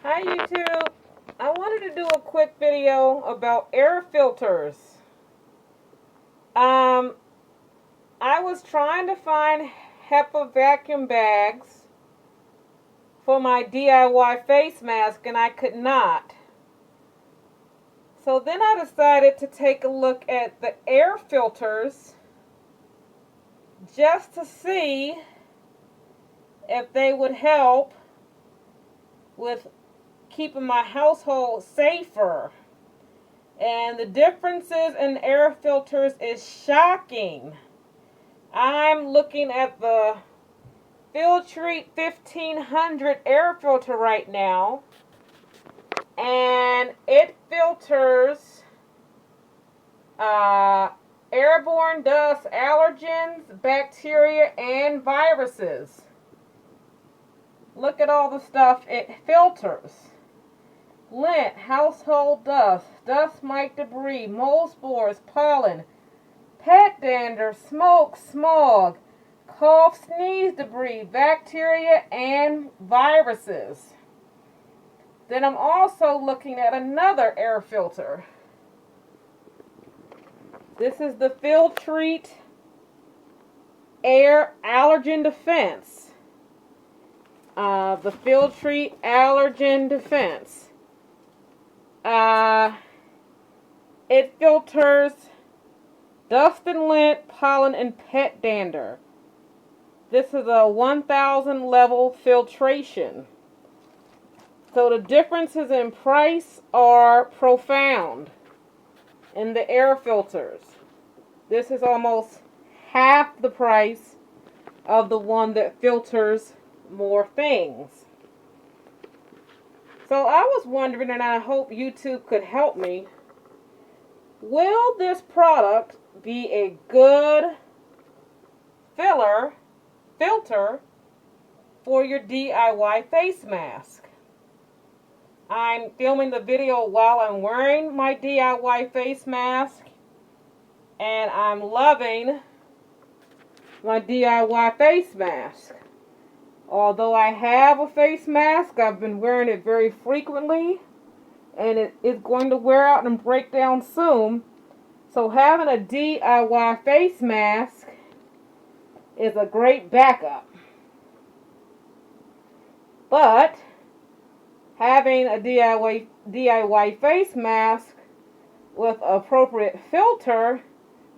Hi YouTube. I wanted to do a quick video about air filters. Um, I was trying to find HEPA vacuum bags for my DIY face mask and I could not. So then I decided to take a look at the air filters just to see if they would help with keeping my household safer. And the differences in air filters is shocking. I'm looking at the Filtrete 1500 air filter right now, and it filters airborne dust, allergens, bacteria, and viruses. Look at all the stuff it filters. Lint, household dust, dust mite debris, mold spores, pollen, pet dander, smoke, smog, cough, sneeze debris, bacteria, and viruses. Then I'm also looking at another air filter. This is the Filtrete Air Allergen Defense. The Filtrete Allergen Defense. It filters dust and lint, pollen, and pet dander. This is a 1000 level filtration. So the differences in price are profound in the air filters. This is almost half the price of the one that filters more things. So I was wondering, and I hope YouTube could help me, will this product be a good filter for your DIY face mask? I'm filming the video while I'm wearing my DIY face mask, and I'm loving my DIY face mask. Although I have a face mask, I've been wearing it very frequently, and it is going to wear out and break down soon. So having a DIY face mask is a great backup. But having a DIY face mask with appropriate filter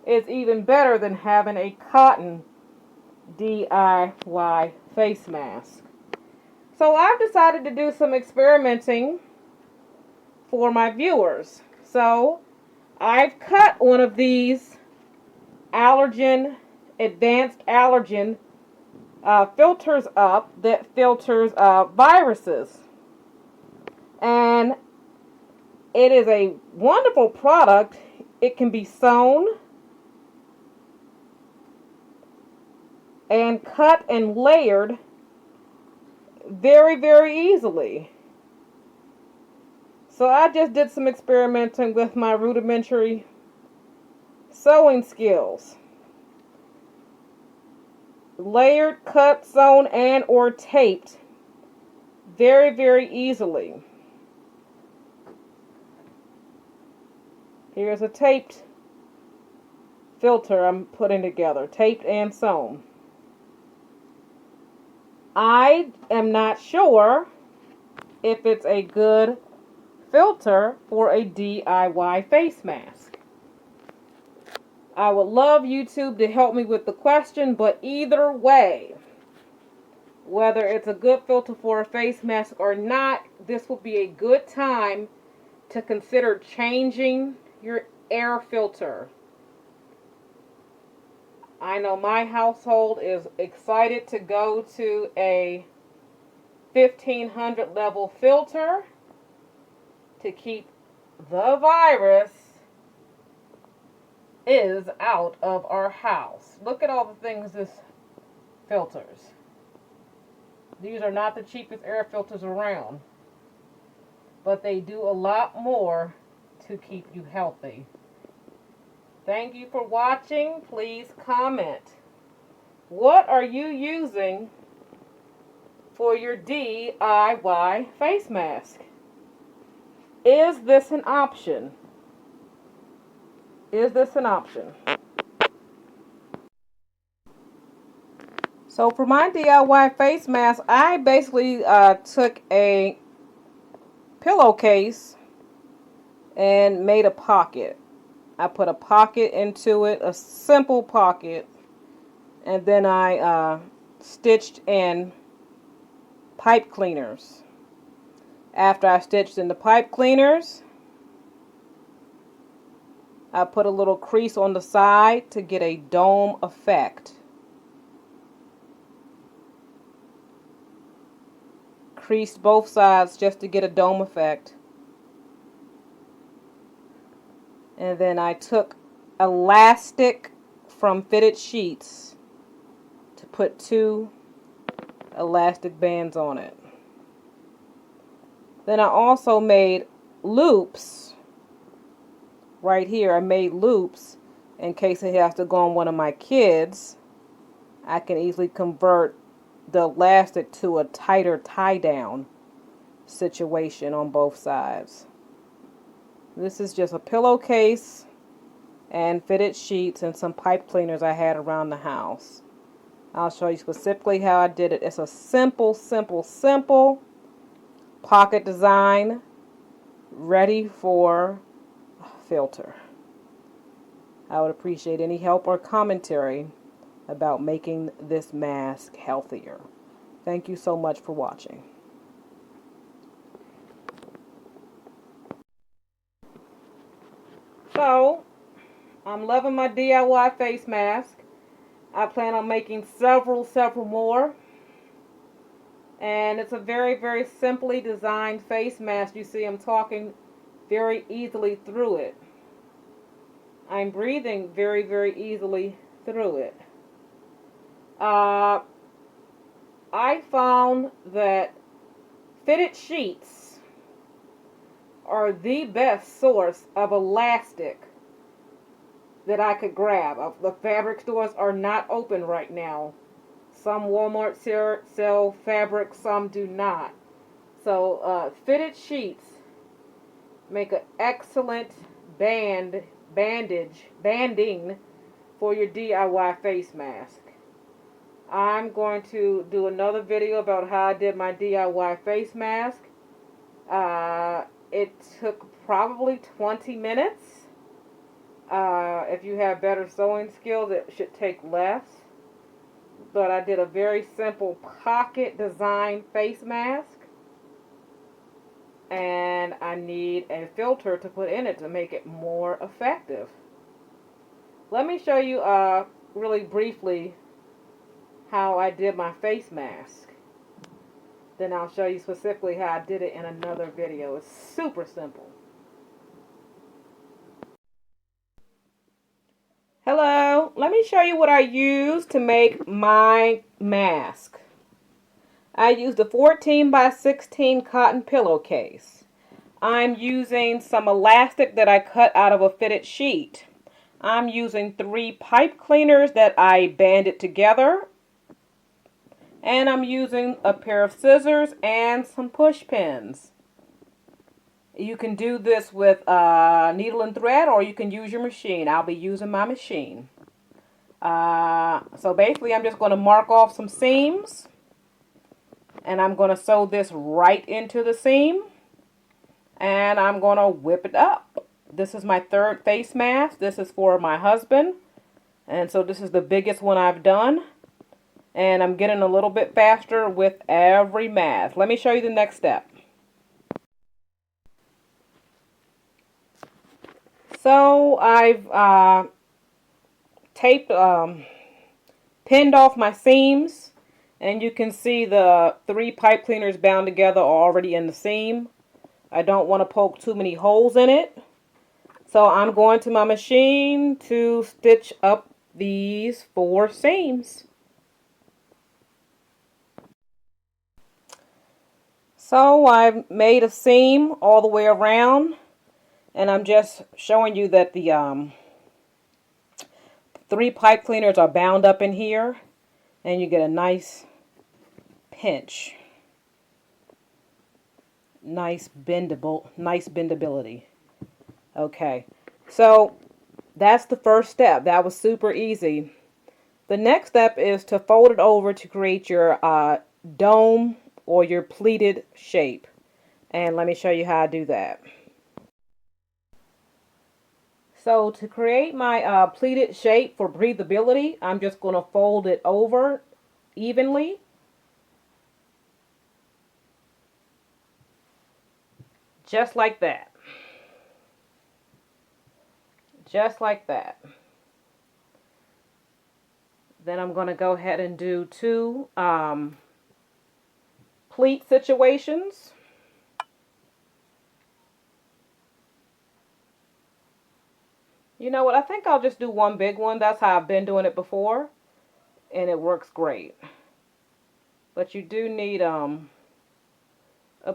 is even better than having a cotton DIY face mask. So I've decided to do some experimenting for my viewers. So I've cut one of these advanced allergen filters up that filters viruses. And it is a wonderful product. It can be sewn and cut and layered very, very easily. So I just did some experimenting with my rudimentary sewing skills. Layered, cut, sewn, and or taped very, very easily. Here's a taped filter I'm putting together, taped and sewn. I am not sure if it's a good filter for a DIY face mask. I would love YouTube to help me with the question, but either way, whether it's a good filter for a face mask or not, this will be a good time to consider changing your air filter. I know my household is excited to go to a 1500 level filter to keep the virus is out of our house. Look at all the things this filters. These are not the cheapest air filters around, but they do a lot more to keep you healthy. Thank you for watching. Please comment. What are you using for your DIY face mask. Is this an option? Is this an option? So for my DIY face mask, I basically took a pillowcase and made a pocket. I put a pocket into it, a simple pocket, and then I stitched in pipe cleaners. After I stitched in the pipe cleaners, I put a little crease on the side to get a dome effect. Creased both sides just to get a dome effect. And then I took elastic from fitted sheets to put 2 elastic bands on it. Then I also made loops right here. I made loops in case it has to go on one of my kids. I can easily convert the elastic to a tighter tie down situation on both sides. This is just a pillowcase and fitted sheets and some pipe cleaners I had around the house. I'll show you specifically how I did it. It's a simple pocket design ready for filter. I would appreciate any help or commentary about making this mask healthier. Thank you so much for watching. So, I'm loving my DIY face mask. I plan on making several more. And it's a very simply designed face mask. You see I'm talking very easily through it. I'm breathing very easily through it. I found that fitted sheets are the best source of elastic that I could grab. The fabric stores are not open right now. Some Walmart sell fabric, some do not. So fitted sheets make an excellent banding for your DIY face mask. I'm going to do another video about how I did my DIY face mask. It took probably 20 minutes. If you have better sewing skills, it should take less. But I did a very simple pocket design face mask. And I need a filter to put in it to make it more effective. Let me show you really briefly how I did my face mask. Then I'll show you specifically how I did it in another video. It's super simple. Hello, let me show you what I used to make my mask. I used a 14 by 16 cotton pillowcase. I'm using some elastic that I cut out of a fitted sheet. I'm using 3 pipe cleaners that I banded together. And I'm using a pair of scissors and some push pins. You can do this with needle and thread, or you can use your machine. I'll be using my machine. So basically I'm just going to mark off some seams. And I'm going to sew this right into the seam. And I'm going to whip it up. This is my 3rd face mask. This is for my husband. And so this is the biggest one I've done. And I'm getting a little bit faster with every mask. Let me show you the next step. So I've pinned off my seams, and you can see the 3 pipe cleaners bound together are already in the seam. I don't want to poke too many holes in it. So I'm going to my machine to stitch up these 4 seams. So I've made a seam all the way around. And I'm just showing you that the 3 pipe cleaners are bound up in here. And you get a nice pinch. nice bendability. Okay, so that's the first step. That was super easy. The next step is to fold it over to create your dome or your pleated shape. And let me show you how I do that. So to create my pleated shape for breathability, I'm just going to fold it over evenly. Just like that. Just like that. Then I'm going to go ahead and do two pleat situations. You know what? I think I'll just do one big one. That's how I've been doing it before. And it works great. But you do need a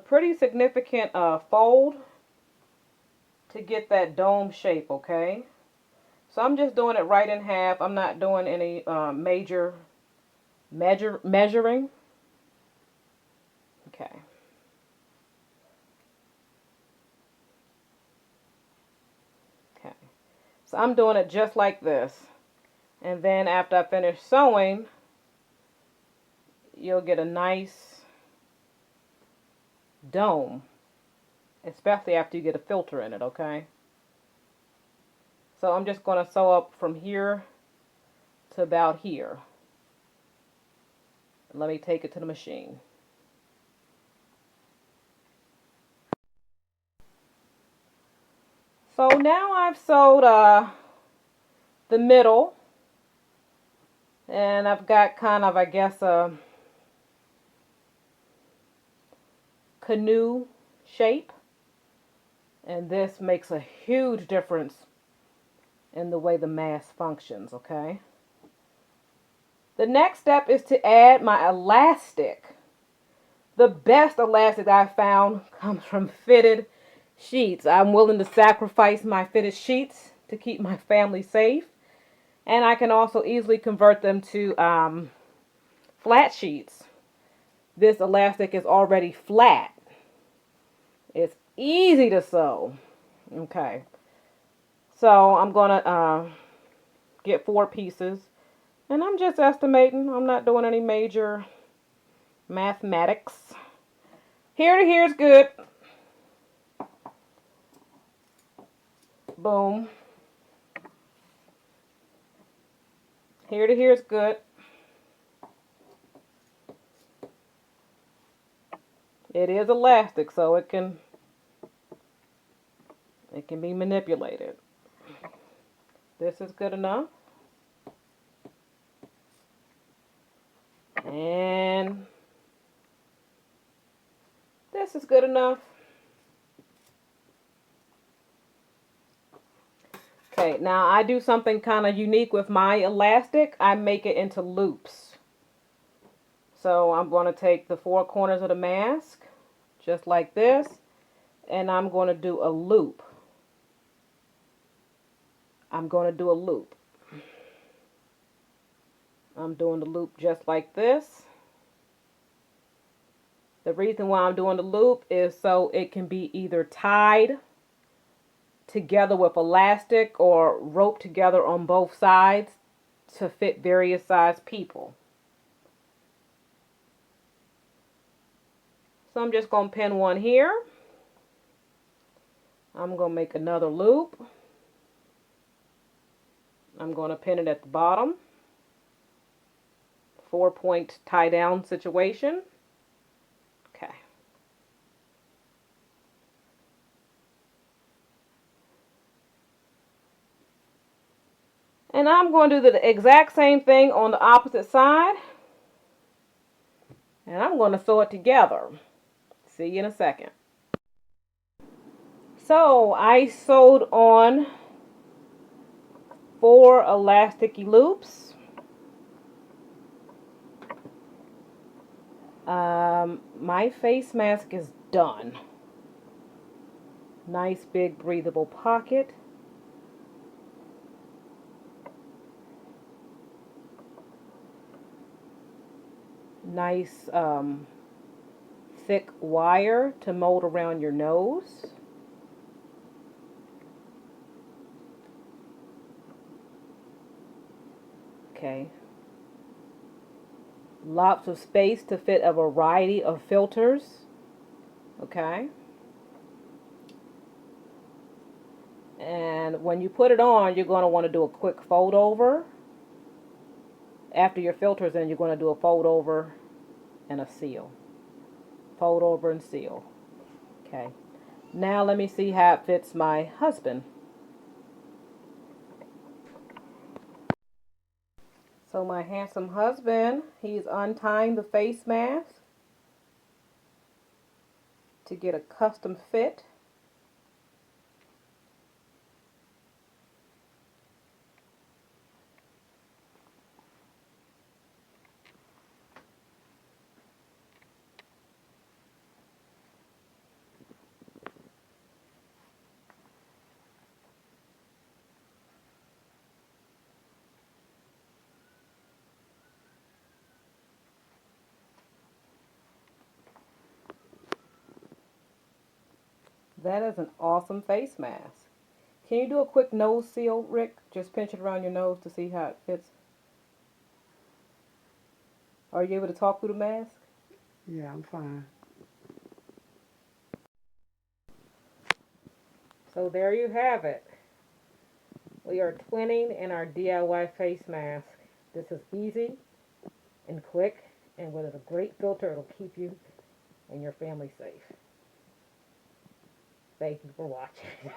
pretty significant fold to get that dome shape, okay? So I'm just doing it right in half. I'm not doing any major measuring. Okay. Okay. So I'm doing it just like this. And then after I finish sewing, you'll get a nice dome. Especially after you get a filter in it, okay? So I'm just going to sew up from here to about here. Let me take it to the machine. So now I've sewed the middle, and I've got kind of, I guess, a canoe shape, and this makes a huge difference in the way the mask functions, okay? The next step is to add my elastic. The best elastic I've found comes from fitted sheets. I'm willing to sacrifice my fitted sheets to keep my family safe. And I can also easily convert them to flat sheets. This elastic is already flat. It's easy to sew. Okay. So I'm going to get 4 pieces. And I'm just estimating. I'm not doing any major mathematics. Here to here is good. Boom. Here to here is good. It is elastic, so it can be manipulated. This is good enough. And this is good enough. Okay, now I do something kind of unique with my elastic. I make it into loops. So I'm going to take the 4 corners of the mask, just like this, and I'm going to do a loop. I'm going to do a loop. I'm doing the loop just like this. The reason why I'm doing the loop is so it can be either tied together with elastic or roped together on both sides to fit various size people. So I'm just going to pin one here. I'm going to make another loop. I'm going to pin it at the bottom. 4-point tie down situation. Okay. And I'm going to do the exact same thing on the opposite side. And I'm going to sew it together. See you in a second. So I sewed on 4 elastic loops. My face mask is done. Nice big breathable pocket. Nice thick wire to mold around your nose. Okay. Lots of space to fit a variety of filters. Okay. And when you put it on, you're going to want to do a quick fold over. After your filter's in, you're going to do a fold over and a seal. Fold over and seal. Okay. Now let me see how it fits my husband. So my handsome husband, he's untying the face mask to get a custom fit. That is an awesome face mask. Can you do a quick nose seal, Rick? Just pinch it around your nose to see how it fits. Are you able to talk through the mask? Yeah, I'm fine. So there you have it. We are twinning in our DIY face mask. This is easy and quick, and with a great filter, it'll keep you and your family safe. Thank you for watching.